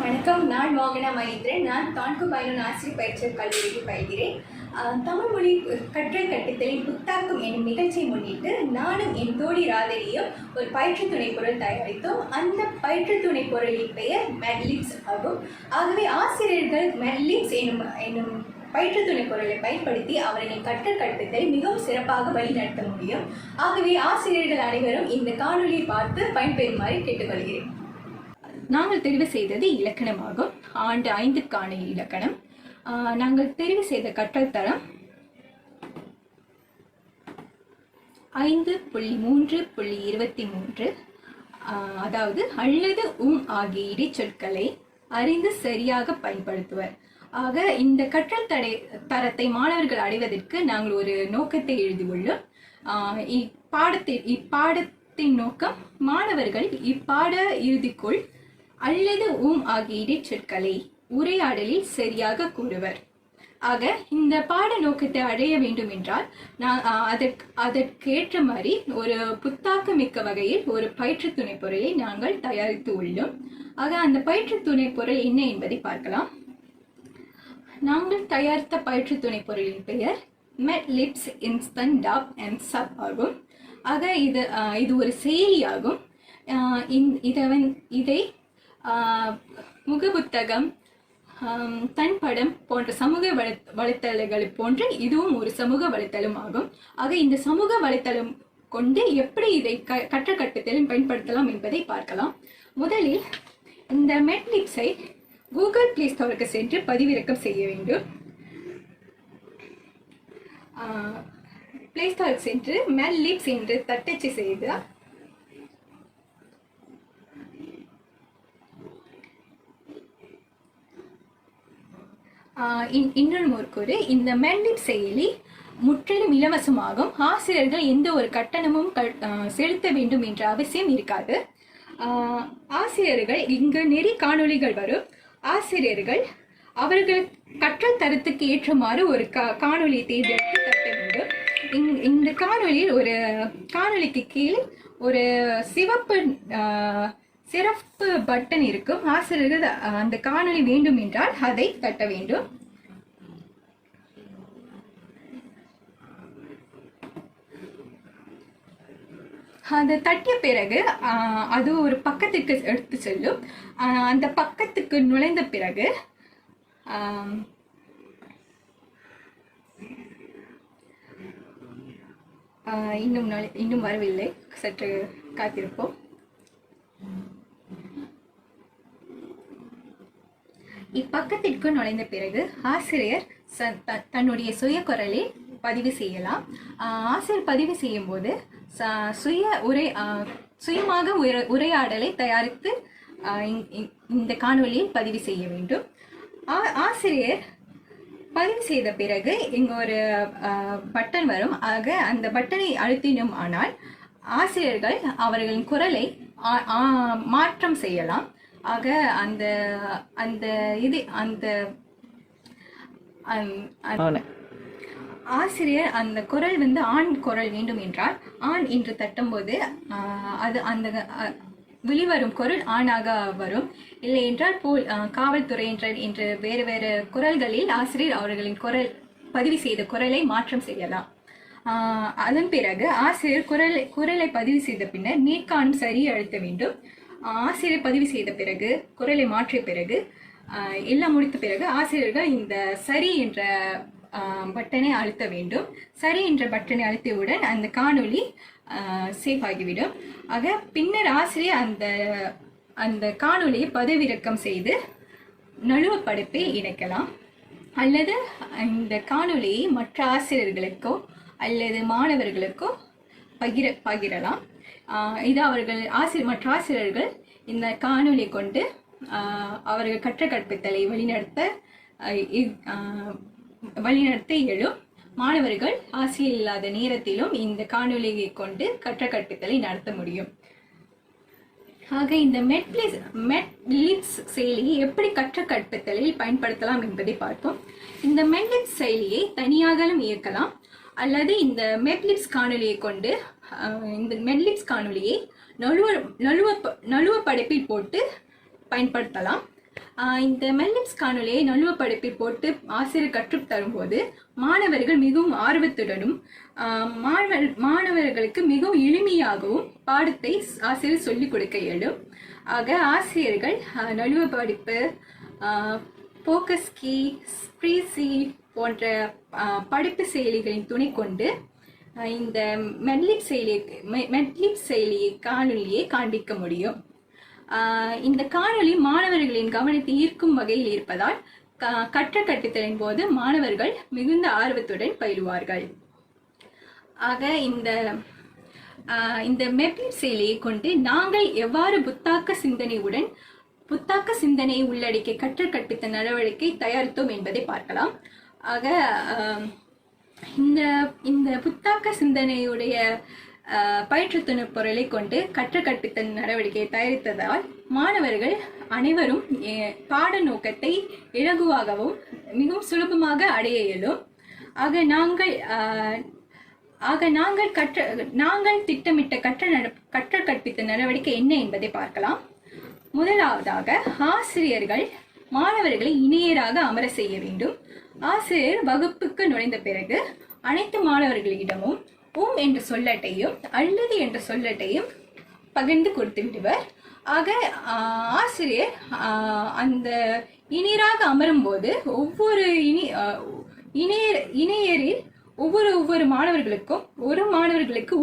வணக்கம். நான் மோகனா மகேந்திரன். நான் தான்கு பயணம் ஆசிரியர் பயிற்சி கல்லூரியில் பயில்கிறேன். தமிழ் மொழி கற்றல் கற்பித்தலின் புத்தாக்கம் என்னும் நிகழ்ச்சியை முன்னிட்டு நானும் என் தோழி ராதரியும் ஒரு பயிற்று துணை பொருள் தயாரித்தோம். அந்த பயிற்று துணை பொருளின் பெயர் மெட்லிப்ஸ் ஆகும். ஆகவே ஆசிரியர்கள் மெட்லிப்ஸ் என்னும் பயிற்று துணை பொருளை பயன்படுத்தி அவர்களின் கற்றல் கற்பித்தலை மிகவும் சிறப்பாக வழிநடத்த முடியும். ஆகவே ஆசிரியர்கள் அனைவரும் இந்த காணொலியை பார்த்து பயன்பெறுமாறு கேட்டுக்கொள்கிறேன். நாங்கள் தெரிவு செய்தது இலக்கணமாகும். ஆண்டு 5க்கான இலக்கணம். நாங்கள் தெரிவு செய்த கற்றல் தரம் 5.3.23. அதாவது அல்லது ஆகிய இடைச்சொற்களை அறிந்து சரியாக பயன்படுத்துவர். ஆக இந்த கற்றல் தரத்தை மாணவர்கள் அடைவதற்கு நாங்கள் ஒரு நோக்கத்தை எழுதியுள்ளோம். இப்பாடத்தின் நோக்கம் மாணவர்கள் இப்பாட இறுதிக்குள் அல்லது ஆகிய இடைச்சொற்களை உரையாடலில் சரியாக கூறுவர். ஆக இந்த பாட நோக்கத்தை அடைய வேண்டும் என்றால் அதற்கேற்ற மாதிரி ஒரு புத்தாக்கமிக்க வகையில் ஒரு பயிற்று துணை பொருளை நாங்கள் தயாரித்து உள்ளோம். ஆக அந்த பயிற்று துணை பொருள் என்ன என்பதை பார்க்கலாம். நாங்கள் தயாரித்த பயிற்று துணை பொருளின் பெயர் மெட்லிப்ஸ் இன்ஸ்டன்ட் டாப் அண்ட் சப் ஆகும். ஆக இது ஒரு செயலியாகும். இதை முகப்புத்தகம், தன்படம் போன்ற சமூக வலைத்தளங்களை போன்று இதுவும் ஒரு சமூக வலைத்தளம் ஆகும். ஆக இந்த சமூக வலைத்தளம் கொண்டு எப்படி இதை கற்றல் கற்பித்தலில் பயன்படுத்தலாம் என்பதை பார்க்கலாம். முதலில் இந்த மெட்லிப்ஸை கூகுள் பிளே ஸ்டோருக்கு சென்று பதிவிறக்கம் செய்ய வேண்டும். பிளே ஸ்டோருக்கு சென்று மெட்லிப்ஸ் என்று தட்டச்சு செய்தால் இன்னொரு ஒரு இந்த மெட்லிப்ஸ் செயலி முற்றிலும் இலவசமாகும். ஆசிரியர்கள் எந்த ஒரு கட்டணமும் செலுத்த வேண்டும் என்ற அவசியம் இருக்காது. ஆசிரியர்கள் இங்கு நெறி காணொளிகள் வரும். ஆசிரியர்கள் அவர்கள் கற்றல் தரத்துக்கு ஏற்றமாறு ஒரு காணொலியை தேர்ந்தெடுத்து தட்ட வேண்டும். இந்த காணொலியில் ஒரு காணொலிக்கு கீழ் ஒரு சிறப்பு பட்டன் இருக்கும். ஆசிரியர்கள் அந்த காணொலி வேண்டும் என்றால் அதை தட்ட வேண்டும். அது தட்டிய பிறகு அது ஒரு பக்கத்துக்கு எடுத்து செல்லும். அந்த பக்கத்துக்கு நுழைந்த பிறகு இன்னும் வரவில்லை, சற்று காத்திருப்போம். இப்பக்கத்திற்கு நுழைந்த பிறகு ஆசிரியர் தன்னுடைய சுய குரலில் பதிவு செய்யலாம். ஆசிரியர் பதிவு செய்யும் போது சுயமாக உரையாடலை தயாரித்து இந்த காணொலியில் பதிவு செய்ய வேண்டும். ஆசிரியர் பதிவு செய்த பிறகு இங்கு ஒரு பட்டன் வரும். ஆக அந்த பட்டனை அழுத்தினோம் ஆனால் ஆசிரியர்கள் அவர்களின் குரலை மாற்றம் செய்யலாம். ஆக ஆசிரியர் அந்த குரல் ஆண் குரல் வேண்டும் என்றால் ஆண் என்று தட்டும்போது அது அந்த வெளிவரும் குரல் ஆணாக வரும். இல்லை என்றால் காவல்துறை என்று வேறு வேறு குரல்களில் ஆசிரியர் அவர்களின் பதிவு செய்த குரலை மாற்றம் செய்யலாம். அதன் பிறகு ஆசிரியர் குரலை பதிவு செய்த பின்னர் நீர்க்காணும் சரி அழுத்த வேண்டும். ஆசிரியர் பதிவு செய்த பிறகு குரலை மாற்றிய பிறகு எல்லாம் முடித்த பிறகு ஆசிரியர்கள் இந்த சரி என்ற பட்டனை அழுத்த வேண்டும். சரி என்ற பட்டனை அழுத்தியவுடன் அந்த காணொலி சேவ் ஆகிவிடும். ஆக பின்னர் ஆசிரியர் அந்த காணொலியை பதிவிறக்கம் செய்து நழுவ படைப்பை இணைக்கலாம். அல்லது இந்த காணொலியை மற்ற ஆசிரியர்களுக்கோ அல்லது மாணவர்களுக்கோ பகிரலாம். இது மற்ற ஆசிரியர்கள் இந்த காணொலியை கொண்டு அவர்கள் கற்றல் கற்பித்தலை வழிநடத்த இயலும். மாணவர்கள் ஆசிரியர் இல்லாத நேரத்திலும் இந்த காணொலியை கொண்டு கற்றல் கற்பித்தலை நடத்த முடியும். ஆக இந்த மெட்லிப்ஸ் செயலியை எப்படி கற்றல் கற்பித்தலில் பயன்படுத்தலாம் என்பதை பார்ப்போம். இந்த மெட்லிப்ஸ் செயலியை தனியாகவும் இயக்கலாம். அல்லது இந்த மெட்லிப்ஸ் காணொலியை கொண்டு இந்த மெட்லிப்ஸ் காணொலியை நழுவ படைப்பில் போட்டு பயன்படுத்தலாம். இந்த மெல்லிப்ஸ் காணொலியை நழுவ படிப்பில் போட்டு ஆசிரியர் கற்றுத் தரும்போது மாணவர்கள் மிகவும் ஆர்வத்துடனும் மாணவர்களுக்கு மிகவும் எளிமையாகவும் பாடத்தை ஆசிரியர் சொல்லிக் கொடுக்க இயலும். ஆக ஆசிரியர்கள் நழுவ படிப்பு, ஃபோக்கஸ் கீ, ஸ்ப்ரீசி போன்ற படிப்பு செயலிகளின் துணை கொண்டு இந்த மெட்லிப் செயலியை காணொலியை காண்பிக்க முடியும். இந்த காணொலி மாணவர்களின் கவனத்தை ஈர்க்கும் வகையில் இருப்பதால் கற்றலின் போது மாணவர்கள் மிகுந்த ஆர்வத்துடன் பயிலுவார்கள். ஆக இந்த மெட்லிப் செயலியை கொண்டு நாங்கள் எவ்வாறு புத்தாக்க சிந்தனை உள்ளடக்கிய கற்பித்தல் நடவடிக்கை தயாரித்தோம் என்பதை பார்க்கலாம். ஆக இந்த புத்தாக்க சிந்தனையுடைய பயிற்றுத்துணர் பொருளை கொண்டு கற்பித்தல் நடவடிக்கையை தயாரித்ததால் மாணவர்கள் அனைவரும் பாட நோக்கத்தை இலகுவாகவும் மிகவும் சுலபமாக அடைய இயலும். நாங்கள் திட்டமிட்ட கற்பித்தல் நடவடிக்கை என்ன என்பதை பார்க்கலாம். முதலாவதாக ஆசிரியர்கள் மாணவர்களை இணையராக அமர செய்ய வேண்டும். ஆசிரியர் வகுப்புக்கு நுழைந்த பிறகு அனைத்து மாணவர்களிடமும் என்ற சொல்லட்டையும் அல்லது என்ற சொல்லட்டையும் பகிர்ந்து கொடுத்து விடுவர். ஆக ஆசிரியர் அந்த இணையராக அமரும் போது ஒவ்வொரு இணையரில் ஒவ்வொரு மாணவர்களுக்கும் ஒரு மாணவர்களுக்கு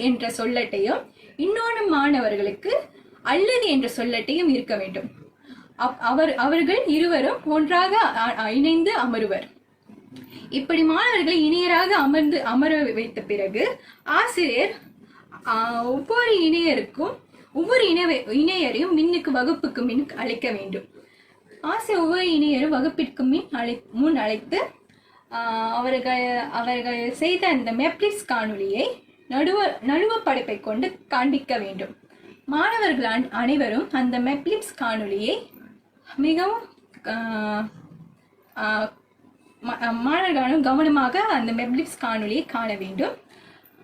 என்ற சொல்லட்டையும் இன்னொரு மாணவர்களுக்கு அல்லது என்ற சொல்லட்டையும் இருக்க வேண்டும். அவர்கள் இருவரும் ஒன்றாக இணைந்து அமருவர். இப்படி மாணவர்களை இணையராக அமர வைத்த பிறகு ஆசிரியர் ஒவ்வொரு இணையரையும் வகுப்புக்கு மின் அழைக்க வேண்டும். ஆசிரியர் ஒவ்வொரு இணையரும் வகுப்பிற்கு முன் அழைத்து அவர்கள் செய்த அந்த மெப்ளிப்ஸ் காணொலியை நழுவ படைப்பை கொண்டு காண்பிக்க வேண்டும். மாணவர்கள் அனைவரும் அந்த மெப்ளிப்ஸ் காணொலியை மிகவும் மாணவர்களும் கவனமாக அந்த மெப்ளிப்ஸ் காணொலியை காண வேண்டும்.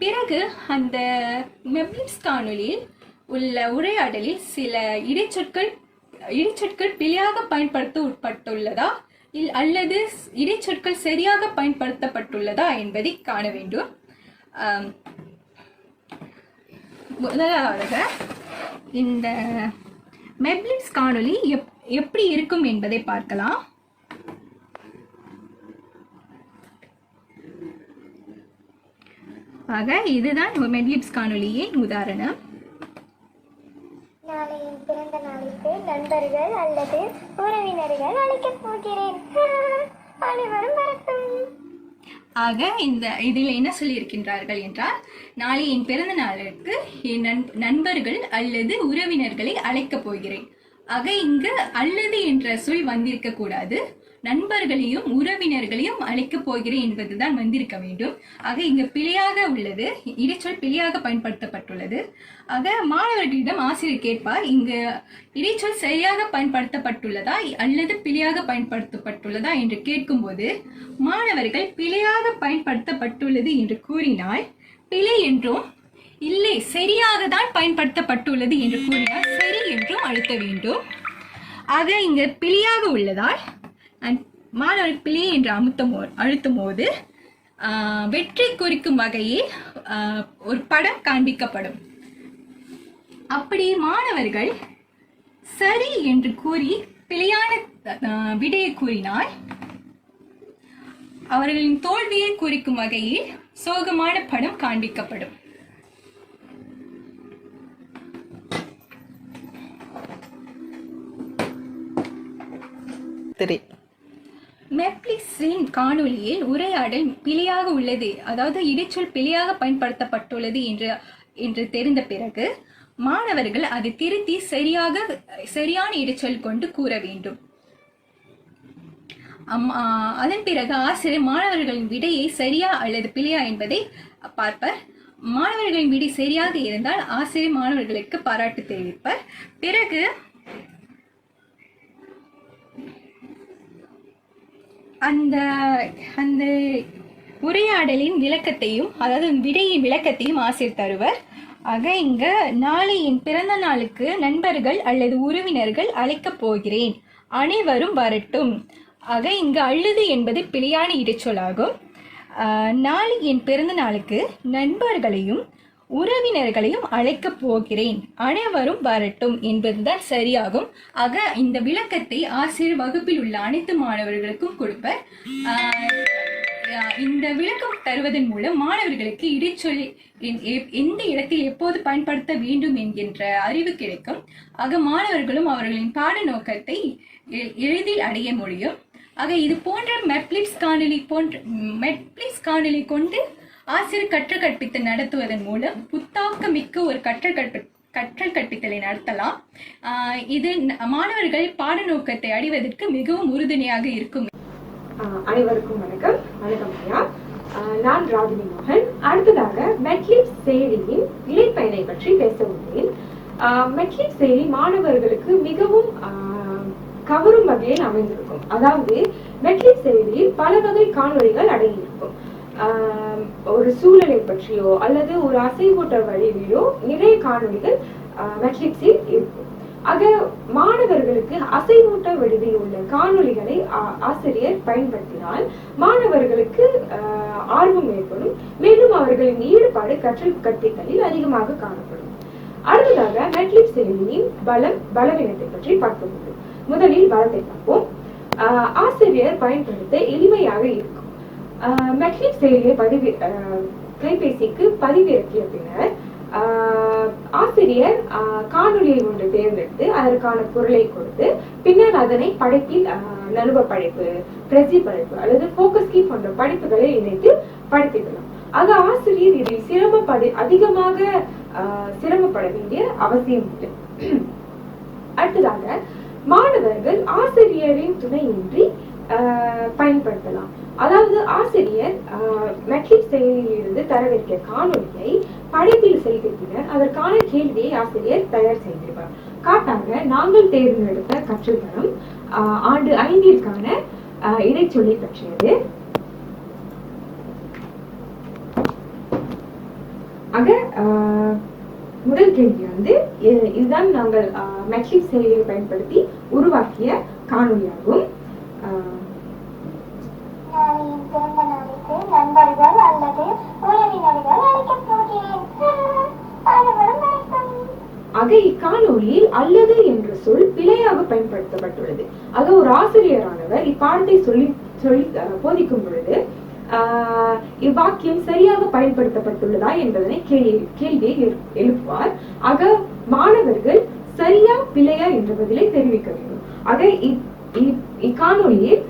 பிறகு அந்த மெப்ளிப்ஸ் காணொலியில் உள்ள உரையாடலில் சில இடைச்சொற்கள் பிழையாக பயன்படுத்த உட்பட்டுள்ளதா அல்லது இடைச்சொற்கள் சரியாக பயன்படுத்தப்பட்டுள்ளதா என்பதை காண வேண்டும். முதலாவதாக இந்த மெப்ளிப்ஸ் காணொலி எப்படி இருக்கும் என்பதை பார்க்கலாம். ஆக இதுதான் மெட்லிப்ஸ் காணொலியின் உதாரணம். நாளை என் பிறந்த நாளுக்கு நண்பர்கள் அல்லது உறவினர்கள் அழைக்கப் போகிறேன். அனைவரும் வரட்டும். ஆக இதில் என்ன சொல்லியிருக்கின்றார்கள் என்றால், நாளை என் பிறந்த நாளுக்கு என் நண்பர்கள் அல்லது உறவினர்களை அழைக்கப் போகிறேன். ஆக இங்கு அல்லது என்ற சொல் வந்திருக்க கூடாது, நண்பர்களையும் உறவினர்களையும் அழைக்கப் போகிறேன் என்பதுதான் வந்திருக்க வேண்டும். ஆக இங்கு பிழையாக உள்ளது, இடைச்சொல் பிழையாக பயன்படுத்தப்பட்டுள்ளது. ஆக மாணவர்களிடம் ஆசிரியர் கேட்பார், இங்கு இடைச்சொல் சரியாக பயன்படுத்தப்பட்டுள்ளதா அல்லது பிழையாக பயன்படுத்தப்பட்டுள்ளதா என்று கேட்கும்போது மாணவர்கள் பிழையாக பயன்படுத்தப்பட்டுள்ளது என்று கூறினால் பிழை என்றும், இல்லை சரியாக தான் பயன்படுத்தப்பட்டுள்ளது என்று கூறினால் சரி என்றும் அழுத்த வேண்டும். ஆக இங்கு பிழையாக உள்ளதால் மாணவர் பிழை என்று அழுத்தும் போது வெற்றி குறிக்கும் வகையில் ஒரு படம் காண்பிக்கப்படும். அப்படி மாணவர்கள் சரி என்று கூறி பிழையான விடையை கூறினால் அவர்களின் தோல்வியை குறிக்கும் வகையில் சோகமான படம் காண்பிக்கப்படும். மெப்ளிப்ஸின் காணொலியில் உரையாடல் பிழையாக உள்ளது, அதாவது இடைச்சொல் பிழையாக பயன்படுத்தப்பட்டுள்ளது என்று தெரிந்த பிறகு மாணவர்கள் அதை திருத்தி சரியான இடைச்சொல் கொண்டு கூற வேண்டும். அதன் பிறகு ஆசிரியர் மாணவர்களின் விடையை சரியா அல்லது பிழையா என்பதை பார்ப்பார். மாணவர்களின் விடை சரியாக இருந்தால் ஆசிரியர் மாணவர்களுக்கு பாராட்டு தெரிவிப்பார். பிறகு அந்த உரையாடலின் விளக்கத்தையும், அதாவது விடையின் விளக்கத்தையும் ஆசிரியர் தருவர். ஆக இங்க நாளை என் பிறந்த நாளுக்கு நண்பர்கள் அல்லது உறவினர்கள் அழைக்கப் போகிறேன். அனைவரும் வரட்டும். ஆக இங்கு அல்லது என்பது பிழையான இடைச்சொல்லாகும். நாளை என் பிறந்த நாளுக்கு நண்பர்களையும் உறவினர்களையும் அழைக்கப் போகிறேன், அனைவரும் வரட்டும் என்பதுதான் சரியாகும். ஆக இந்த விளக்கத்தை ஆசிரியர் வகுப்பில் உள்ள அனைத்து மாணவர்களுக்கும் கொடுப்பர். இந்த விளக்கம் தருவதன் மூலம் மாணவர்களுக்கு இடைச்சொல் எந்த இடத்தில் எப்போது பயன்படுத்த வேண்டும் என்கின்ற அறிவு கிடைக்கும். ஆக மாணவர்களும் அவர்களின் பாட நோக்கத்தை எளிதில் அடைய முடியும். ஆக இது போன்ற மெட்ஃப்ளிக்ஸ் காணொலி கொண்டு ஆசிரியர் கற்றல் கற்பித்தல் நடத்துவதன் மூலம் புத்தாக்கமிக்க ஒரு கற்றல் கற்பித்தலை நடத்தலாம். இது மாணவர்கள் பாட நோக்கத்தை அடைவதற்கு மிகவும் உறுதுணையாக இருக்கும். அனைவருக்கும் வணக்கம். வணக்கம் ஐயா. நான் ராகினி மோகன். அடுத்ததாக மெட்ஃப்ளிக்ஸ் செயலியின் இலைப்பயனை பற்றி பேச உள்ளேன். மெட்ஃப்ளிக்ஸ் செயலி மாணவர்களுக்கு மிகவும் கவரும் வகையில் அமைந்திருக்கும். அதாவது மெட்ஃப்ளிக்ஸ் செயலியில் பல வகை காணொளிகள் அடங்கியிருக்கும். ஒரு சூழலை பற்றியோ அல்லது ஒரு அசைவூட்ட வடிவிலோ நிறைய காணொளிகள் மெட்ஃப்ளிக்ஸில் இருக்கும். ஆக மாணவர்களுக்கு அசைவூட்ட வடிவில் உள்ள காணொளிகளை ஆசிரியர் பயன்படுத்தினால் மாணவர்களுக்கு ஆர்வம் ஏற்படும். மேலும் அவர்களின் ஈடுபாடு கற்றல் கற்பித்தலில் அதிகமாக காணப்படும். அடுத்ததாக மெட்ஃப்ளிக்ஸ் செயலியின் பலவீனத்தை பற்றி பார்க்க முடியும். முதலில் பலத்தை பார்ப்போம். ஆசிரியர் பயன்படுத்த எளிமையாக இருக்கும். மெட்ஃப்ளிக்ஸ் செயலியை கைபேசிக்கு பதிவிறக்கிய பின்னர் ஆசிரியர் காணொலியை ஒன்று தேர்ந்தெடுத்து அதற்கான குரலை கொடுத்து பின்னர் அதனை படைப்பில் நழுவ படைப்பு, பிரதி படைப்பு அல்லது போக்கஸ் கீ போன்ற படைப்புகளை இணைத்து படித்துக்கலாம். ஆக ஆசிரியர் இதில் அதிகமாக சிரமப்பட வேண்டிய அவசியம் இல்லை. அடுத்ததாக மாணவர்கள் ஆசிரியரின் துணையின்றி பயன்படுத்தலாம். அதாவது ஆசிரியர் மெட்ரிக்ஸ் செயலியில் இருந்து தரவிருக்கிய காணொலியை படைப்பில் செலுத்தினர் அதற்கான கேள்வியை ஆசிரியர் தயார் செய்திருப்பார். காட்டாக நாங்கள் தேர்ந்தெடுத்த கற்றல் தரம் ஆண்டு 5ற்கான இடைச்சொல்லை பற்றியது. ஆக முதல் கேள்வி இதுதான் நாங்கள் மெட்ரிக்ஸ் செயலியை பயன்படுத்தி உருவாக்கிய காணொலியாகும். நண்பர்கள் அல்லது உறவினர்கள் அழைக்கப் போகிறேன், அனைவரும் வரட்டும். ஆக இக்காணொலியில் அல்லது என்ற சொல் பிழையாக பயன்படுத்தப்பட்டுள்ளது. ஆக ஒரு ஆசிரியரானவர் இப்பாடத்தை சொல்லி போதிக்கும் பொழுது இவ்வாக்கியம் சரியாக பயன்படுத்தப்பட்டுள்ளதா என்பதனை கேள்வியை எழுப்புவார். ஆக மாணவர்கள் சரியா பிழையா என்ற பதிலை தெரிவிக்க வேண்டும். ஆக இக்காணொலியில்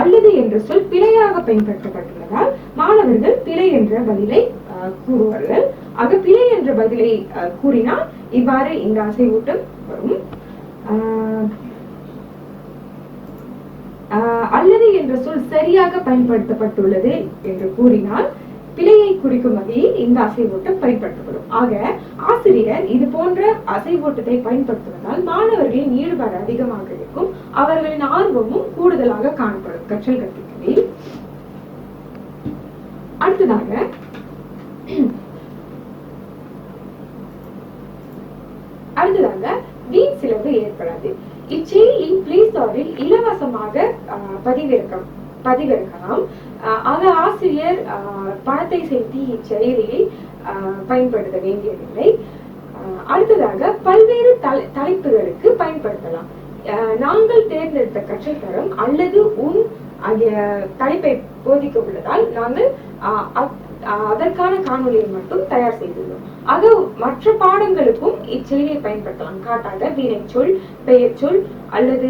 அல்லது என்ற சொல் பிழையாக பயன்படுத்தப்பட்டுள்ளதால் மாணவர்கள் பிழை என்ற பதிலை கூறுவார்கள். ஆக பிழை என்ற பதிலை கூறினால் இவ்வாறு இந்த அசைவூட்டம் வரும். அல்லது என்ற சொல் சரியாக பயன்படுத்தப்பட்டுள்ளது என்று கூறினால் பிழையை குறிக்கும் வகையில் இந்த அசைவூட்டம் பயன்படுத்தப்படும். ஆக ஆசிரியர் இது போன்ற அசைவூட்டத்தை பயன்படுத்துவதால் மாணவர்களின் ஈடுபாடு அதிகமாக இருக்கும். அவர்களின் ஆர்வமும் கூடுதலாக காணப்படும் கற்றல் கற்பித்தலில். அடுத்ததாக வீண் செலவு ஏற்படாது. இச்செயலில் பிளே ஸ்டோரில் இலவசமாக பதிவிறக்கலாம். ஆக ஆசிரியர் பணத்தை செலுத்தி இச்செயலியை பயன்படுத்த வேண்டியதில்லை. அடுத்ததாக பல்வேறு தலைப்புகளுக்கு பயன்படுத்தலாம். நாங்கள் தேர்ந்தெடுத்த கற்றல் தரம் அல்லது ஆகிய தலைப்பை போதிக்க உள்ளதால் நாங்கள் அதற்கான காணொலியை மட்டும் தயார் செய்துள்ளோம். ஆக மற்ற பாடங்களுக்கும் இச்செயலியை பயன்படுத்தலாம். காட்டாக வினைச்சொல், பெயர் சொல் அல்லது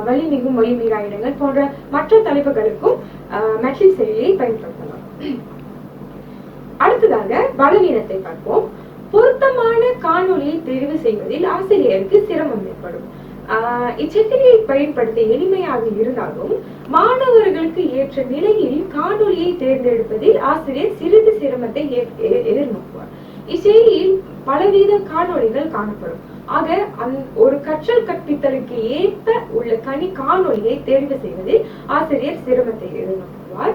வலிமிகும் மொழிமீறா இடங்கள் போன்ற மற்ற தலைப்புகளுக்கும் மெட்ரிக்ஸ் செயலியை பயன்படுத்தலாம். அடுத்ததாக பலவீனத்தை பார்ப்போம். பொருத்தமான காணொலியை தெரிவு செய்வதில் ஆசிரியருக்கு சிரமம் ஏற்படும். இச்செயலியை பயன்படுத்த எளிமையாக இருந்தாலும் மாணவர்களுக்கு ஏற்ற நிலையில் காணொலியை தேர்ந்தெடுப்பதில் ஆசிரியர் சிறிது சிரமத்தை எதிர்நோக்குவார். இச்செயலியில் பலவித காணொலிகள் காணப்படும். ஆக ஒரு கற்றல் கற்பித்தலுக்கு ஏற்ப உள்ள காணொலியை தேர்வு செய்வதில் ஆசிரியர் சிரமத்தை எதிர்நோக்குவார்.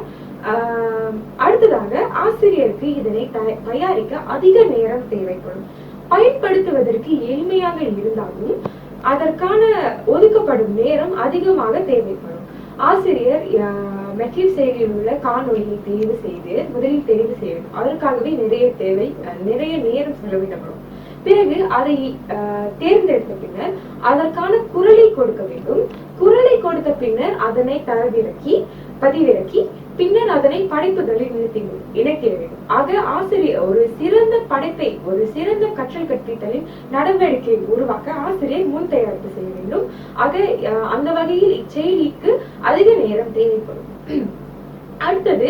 அடுத்ததாக ஆசிரியருக்கு இதனை தயாரிக்க அதிக நேரம் தேவைப்படும். பயன்படுத்துவதற்கு எளிமையாக இருந்தாலும் அதற்கான ஒதுக்கப்படும் நேரம் அதிகமாக தேவைப்படும். ஆசிரியர் மெட்ரிக் செயலியில் உள்ள காணொலியை முதலில் தெரிவு செய்ய வேண்டும். அதற்காகவே நிறைய நேரம் செலவிடப்படும். பிறகு அதை தேர்ந்தெடுத்த பின்னர் அதற்கான குரலை கொடுக்க வேண்டும். குரலை கொடுத்த பின்னர் அதனை பதிவிறக்கி பின்னர் அதனை படைப்புகளில் இணைக்க வேண்டும். ஆக ஆசிரியர் ஒரு சிறந்த கற்றல் கற்பித்தலின் நடவடிக்கையை உருவாக்க ஆசிரியர் முன் தயாரிப்பு செய்ய வேண்டும். ஆக அந்த வகையில் இச்செயலிக்கு அதிக நேரம் தேவைப்படும். அடுத்தது,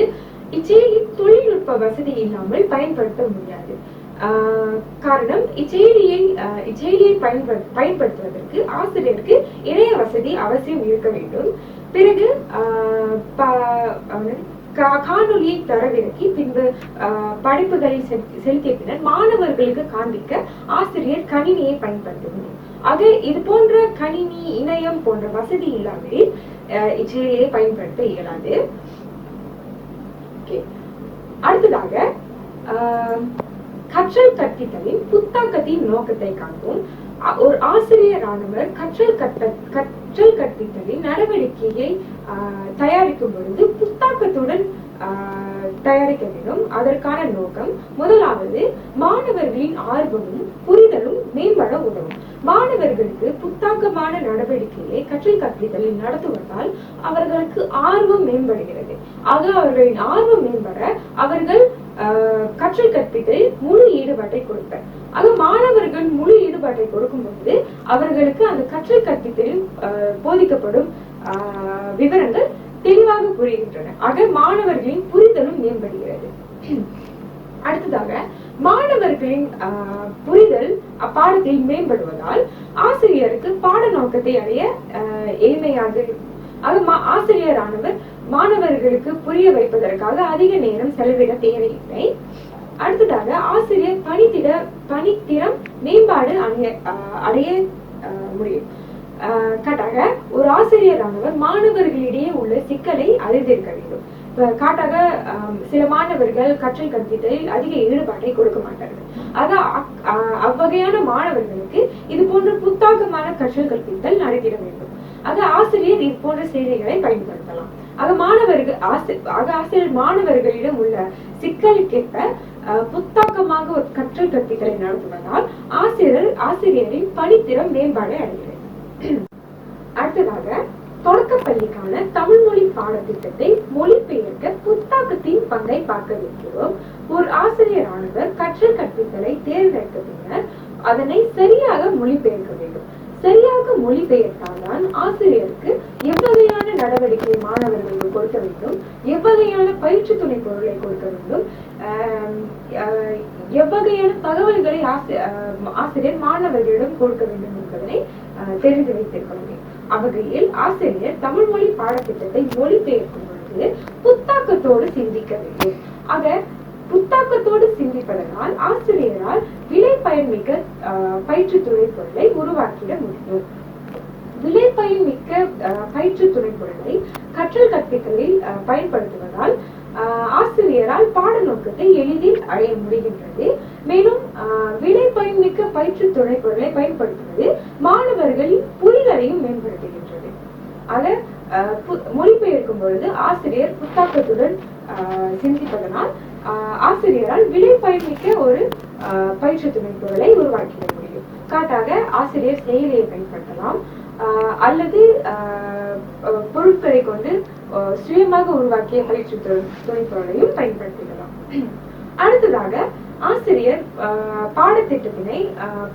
இச்செயலி தொழில்நுட்ப வசதி இல்லாமல் பயன்படுத்த முடியாது. காரணம், இச்செயலியை பயன்படுத்துவதற்கு ஆசிரியருக்கு இணைய வசதி அவசியம் இருக்க வேண்டும். பிறகு காணொலியை தரவிறக்கி பின்பு படைப்புகளை செலுத்திய பின்னர் மாணவர்களுக்கு காண்பிக்க ஆசிரியர் கணினியை பயன்படுத்த முடியும். ஆக இது போன்ற கணினி, இணையம் போன்ற வசதி இல்லாமல் இச்செயலியை பயன்படுத்த இயலாது. அடுத்ததாக, கற்றல் கற்பித்தலின் புத்தாக்கத்தின் நோக்கத்தை காண்போம். ஒரு ஆசிரியரானவர் கற்றல் கற்பித்தலின் நடவடிக்கையை தயாரிக்கும் பொழுது புத்தாக்கத்துடன் தயாரிக்க வேண்டும். அதற்கான நோக்கம், முதலாவது, மாணவர்களின் ஆர்வமும் புரிதலும் மேம்பட உதவும். மாணவர்களுக்கு புத்தாக்கமான நடவடிக்கையை கற்றல் கற்பித்தலில் நடத்துவதால் அவர்களுக்கு ஆர்வம் மேம்படுகிறது. ஆக அவர்களின் ஆர்வம் மேம்பட அவர்கள் கற்றல் கற்பித்தலில் முழு ஈடுபாட்டை கொடுப்பர். ஆக மாணவர்கள் முழு ஈடுபாட்டை கொடுக்கும் பொழுது அவர்களுக்கு அந்த கற்றல் கற்பித்தலில் போதிக்கப்படும் விவரங்கள் தெளிவாக புரிகின்றன. ஆக மாணவர்களின் புரிதலும் மேம்படுகிறது. அடுத்ததாக, மாணவர்களின் புரிதல் அப்பாடத்தில் மேம்படுவதால் ஆசிரியருக்கு பாட நோக்கத்தை அடைய எளிமையாக இருக்கும். ஆசிரியரானவர் மாணவர்களுக்கு புரிய வைப்பதற்காக அதிக நேரம் செலவிட தேவையில்லை. அடுத்ததாக, ஆசிரியர் பணித்திறம் மேம்பாடு அடைய முடியும். காட்டாக, ஒரு ஆசிரியரானவர் மாணவர்களிடையே உள்ள சிக்கலை அறிந்திருக்க வேண்டும். காட்டாக, சில மாணவர்கள் கற்றல் கற்பித்தலில் அதிக ஈடுபாட்டை கொடுக்க மாட்டார்கள். ஆக அவ்வகையான மாணவர்களுக்கு இது போன்ற புத்தாக்கமான கற்றல் கற்பித்தல் நடத்திட வேண்டும். ஆக ஆசிரியர் இது போன்ற செய்திகளை பயன்படுத்தலாம். ஆசிரியர் மாணவர்களிடம் உள்ள சிக்கலுக்கேற்ப புத்தாக்கமாக ஒரு கற்றல் கற்பித்தலை நடத்துவதால் ஆசிரியரின் பணித்திறம் மேம்பாடு அடைகிறது. அடுத்ததாக, தொடக்கப்பள்ளிக்கான தமிழ் மொழி பாடத்திட்டத்தை மொழிபெயர்க்க புத்தாக்கத்தின் பங்கை பார்க்க இருக்கிறோம். ஒரு ஆசிரியரானவர் கற்றல் கற்பித்தலை தேர்ந்தெடுத்த பின்னர் அதனை சரியாக மொழிபெயர்க்க வேண்டும். சரியாக மொழிபெயர்த்தால்தான் ஆசிரியருக்கு எவ்வகையான நடவடிக்கை மாணவர்களுக்கு கொடுக்க வேண்டும், எவ்வகையான பயிற்சி துணை பொருளை கொடுக்க வேண்டும், எவ்வகையான தகவல்களை ஆசிரியர் மாணவர்களிடம் கொடுக்க வேண்டும் என்பதனை தெரிந்து வைத்திருக்க முடியும். அவ்வகையில் ஆசிரியர் தமிழ் மொழி பாடத்திட்டத்தை மொழிபெயர்க்கும் பொழுது புத்தாக்கத்தோடு சிந்திக்க வேண்டும். ஆக புத்தாக்கத்தோடு சிந்திப்பதனால் ஆசிரியரால் விலை பயன்மிக்க பயிற்று துணை பொருளை உருவாக்கிட முடியும். விலை பயன்மிக்க பயிற்று துணை பொருளை கற்றல் கற்பித்தலில் பயன்படுத்துவதால் ஆசிரியரால் பாட நோக்கத்தை எளிதில் அடைய முடிகின்றது. மேலும் விலை பயன்மிக்க பயிற்று துணை பொருளை பயன்படுத்துவது மாணவர்களின் புரிதலையும் மேம்படுத்துகின்றது. ஆக மொழிபெயர்க்கும் பொழுது ஆசிரியர் புத்தாக்கத்துடன் சிந்திப்பதனால் ஆசிரியரால் விலை பயன்மிக்க ஒரு பயிற்சி துணை பொருளை உருவாக்கிட முடியும். காட்டாக, ஆசிரியர் செயலியை பயன்படுத்தலாம் அல்லது பொருட்களை கொண்டு சுயமாக உருவாக்கிய பயிற்சி துணை பொருளையும் பயன்படுத்திக்கலாம். அடுத்ததாக, ஆசிரியர் பாடத்திட்டத்தினை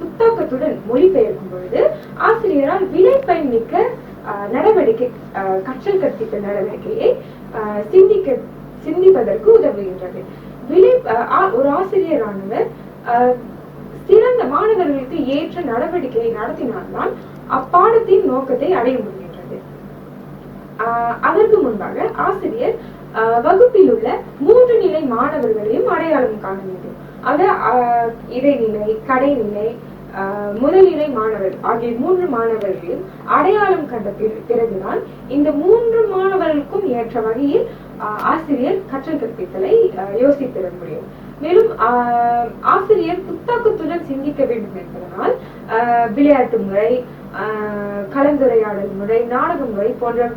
புத்தாக்கத்துடன் மொழிபெயர்க்கும் பொழுது ஆசிரியரால் விலை பயன்மிக்க கற்றல் கற்பித்தல் நடவடிக்கையை சிந்திப்பதற்கு உதவுகின்றது. ஒரு ஆசிரியரானவர் சிறந்த மாணவர்களுக்கு ஏற்ற நடவடிக்கையை நடத்தினால்தான் அப்பாடத்தின் நோக்கத்தை அடைய முடிகின்றது. அதற்கு முன்பாக ஆசிரியர் வகுப்பில் உள்ள 3 நிலை மாணவர்களையும் அடையாளம் காண வேண்டும். ஆக இடைநிலை, கடைநிலை, முதல்நிலை மாணவர் ஆகிய 3 மாணவர்களையும் அடையாளம் கண்ட பிறகுதான் இந்த 3 மாணவர்களுக்கும் ஏற்ற வகையில் ஆசிரியர் கற்றல் கற்பித்தலை யோசித்திட முடியும். மேலும் ஆசிரியர் புத்தாக்கத்துடன் சிந்திக்க வேண்டும் என்பதனால் விளையாட்டு முறை, கலந்துரையாடல் முறை, நாடக முறை போன்ற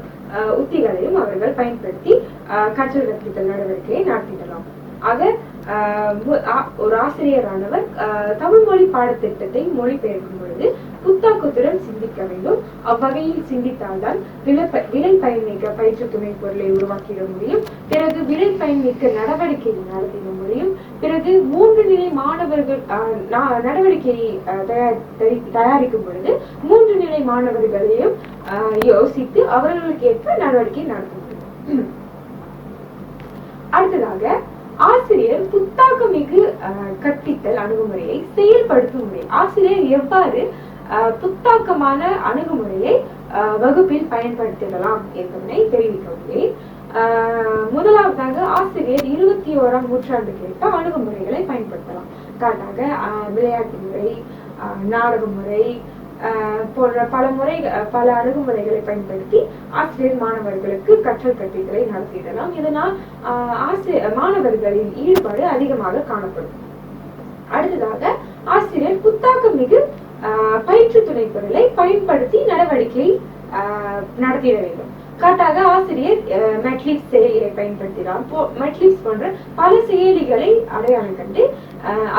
உத்திகளையும் அவர்கள் பயன்படுத்தி கற்றல் கற்பித்தல் நடவடிக்கையை நடத்திடலாம். ஆக ஒரு ஆசிரியரானவர் தமிழ் மொழி பாடத்திட்டத்தை மொழிபெயர்க்கும் பொழுது புத்தாக்கத்துடன் சிந்திக்க வேண்டும். அவ்வகையில் சிந்தித்தால்தான் விலை பயன்மிக்க பயிற்று துணை பொருளை உருவாக்கிட முடியும். பிறகு விலை பயன்மிக்க நடவடிக்கையை நடத்திட முடியும். பிறகு 3 நிலை மாணவர்கள் நடவடிக்கையை தயாரிக்கும் பொழுது 3 நிலை மாணவர்களையும் யோசித்து அவர்களுக்கு ஏற்ப நடவடிக்கை நடத்த முடியும். அடுத்ததாக ஆசிரியர் புத்தாக்கமிகு கற்பித்தல் அணுகுமுறையை செயல்படுத்தும் முறை. ஆசிரியர் எவ்வாறு புத்தாக்கமான அணுகுமுறையை வகுப்பில் பயன்படுத்திடலாம் என்பதனை தெரிவிக்கிறேன். முதலாவதாக ஆசிரியர் 21ஆம் நூற்றாண்டுக்கு ஏற்ப அணுகுமுறைகளை பயன்படுத்தலாம். காரணமாக விளையாட்டு முறை, நாடக முறை போன்ற பல அணுகுமுறைகளை பயன்படுத்தி ஆசிரியர் மாணவர்களுக்கு கற்றல் கற்பித்தலை நடத்திடலாம். இதனால் மாணவர்களின் ஈடுபாடு அதிகமாக காணப்படும். அடுத்ததாக ஆசிரியர் புத்தாக்கம் மிகு பயிற்று துணை பொருளை பயன்படுத்தி நடவடிக்கை நடத்திட வேண்டும். காட்டாக ஆசிரியர் மெட்லிப்ஸ் செயலியை பயன்படுத்தினார். மெட்லிப்ஸ் போன்ற பல செயலிகளை அடையாளம் கண்டு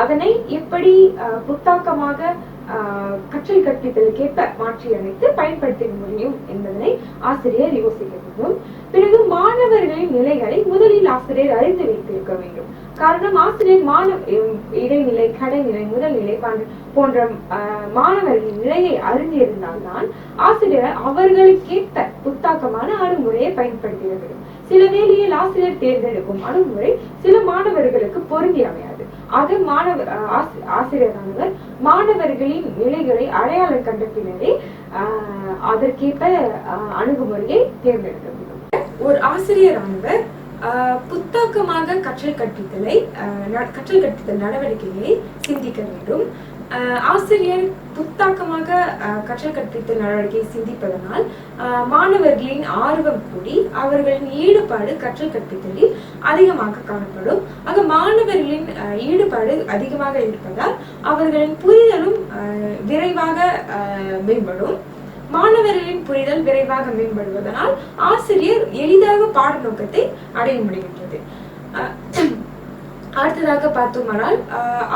அதனை எப்படி புத்தாக்கமாக கற்றல் கற்பித்தலுக்கேற்ப மாற்றி அமைத்து பயன்படுத்த முடியும் என்பதனை ஆசிரியர் யோசிக்க வேண்டும். பிறகு மாணவர்களின் நிலைகளை முதலில் ஆசிரியர் அறிந்து வைத்திருக்க வேண்டும். காரணம் ஆசிரியர் இடைநிலை, கடைநிலை, முதல் நிலை போன்ற மாணவர்களின் நிலையை அறிந்திருந்தால்தான் ஆசிரியர் அவர்களுக்கேற்ப புத்தாக்கமான அணுகுமுறையை பயன்படுத்த வேண்டும். சில வேளையில் ஆசிரியர் தேர்ந்தெடுக்கும் அணுகுமுறை சில மாணவர்களுக்கு பொருந்தி அமையாது. ஆக ஆசிரியரானவர் மாணவர்களின் நிலைகளை அடையாளம் கண்ட பின்னரே அதற்கேற்ப அணுகுமுறையை தேர்ந்தெடுக்க வேண்டும். ஒரு ஆசிரியரானவர் புத்தாக்கமாக கற்றல் கற்பித்தல் நடவடிக்கைகளை சிந்திக்க வேண்டும். ஆசிரியர் புத்தாக்கமாக கற்றல் கற்பித்தல் நடவடிக்கையை சிந்திப்பதனால் மாணவர்களின் ஆர்வம் கூடி அவர்களின் ஈடுபாடு கற்றல் கற்பித்தலில் அதிகமாக காணப்படும். ஆக மாணவர்களின் ஈடுபாடு அதிகமாக இருப்பதால் அவர்களின் புரிதலும் விரைவாக மேம்படும். மாணவர்களின் புரிதல் விரைவாக மேம்படுவதனால் ஆசிரியர் எளிதாக பாட நோக்கத்தை அடைய முடிகின்றது. அடுத்ததாக பார்த்தோமானால்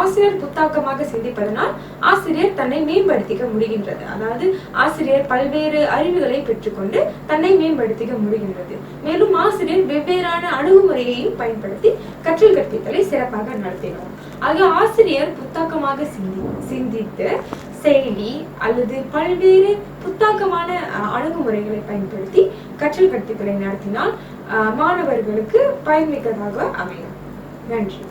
ஆசிரியர் புத்தாக்கமாக சிந்திப்பதனால் ஆசிரியர் தன்னை மேம்படுத்திக்க முடிகின்றது. அதாவது ஆசிரியர் பல்வேறு அறிவுகளை பெற்றுக்கொண்டு தன்னை மேம்படுத்திக்க முடிகின்றது. மேலும் ஆசிரியர் வெவ்வேறான அணுகுமுறையையும் பயன்படுத்தி கற்றல் கற்பித்தலை சிறப்பாக நடத்தினார். ஆக ஆசிரியர் புத்தாக்கமாக சிந்தித்து செயலி அல்லது பல்வேறு புத்தாக்கமான அணுகுமுறைகளை பயன்படுத்தி கற்றல் கற்பித்தலை நடத்தினால் மாணவர்களுக்கு பயன்மிக்கதாக அமையும். நன்றி.